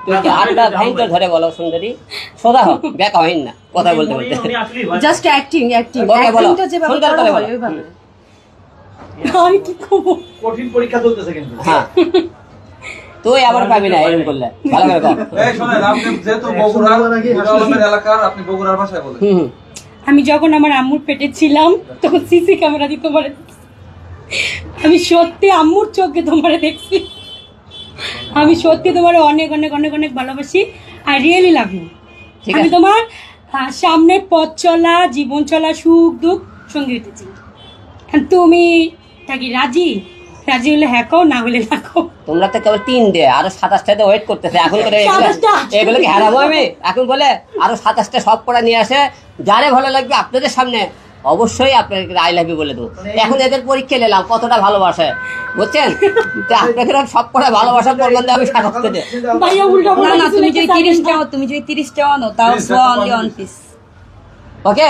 তুমি হাতটা ভয়ঙ্কর ধরে বলো সুন্দরী, সোজা হোক, ব্যাক হইন না কথা বলতে বলতে। জাস্ট অ্যাক্টিং ওকে বলো, অ্যাক্টিংটা যেভাবে সুন্দর করা করে হয় বলো। ওইভাবে। আমি কি করব? কঠিন পরীক্ষা চলতেছে কিন্তু। হ্যাঁ তুই আবার পাবি না এরকম করলে, ভালো করে কর। এই শুনেন, আপনি যেহেতু বগুড়ার আলমের এলাকার, আপনি বগুড়ার ভাষায় বলেন। আমি যখন আমার আম্মুর পেটে ছিলাম তখন সিসি ক্যামেরা দিয়ে তোমার, আমি সত্যি আম্মুর চোখে তোমার দেখছি, আমি সত্যি তোমার অনেক অনেক অনেক অনেক ভালোবাসি। I really love you. আমি তোমার সামনে পথ চলা, জীবন চলা, সুখ দুঃখ সঙ্গী হতে চাই। তুমি থাকি রাজি, রাজি হলে হ্যাঁ কও, না হলে না কও। তোমরা তো কেবল 3 ডে, আরো 27টাতে ওয়েট করতেছে। এখন করে 27টা এগুলো কি হারাবো আমি? এখন বলে আরো 27টা সব পড়া নিয়ে আসে, যারে ভালো লাগবে আপনাদের সামনে অবশ্যই আপনাদের আই লাভ ইউ বলে দেবো। এখন এদের পরীক্ষা নিলাম কতটা ভালোবাসে, বুঝছেন? তো আপনাকে সব পড়া ভালোবাসা প্রমাণ দেওয়া আমি 27টাতে। ভাইয়া উল্টা না না, তুমি যদি 30 টাও, তুমি যদি 30 টাও আনো তাও অনলি অন পিস। ওকে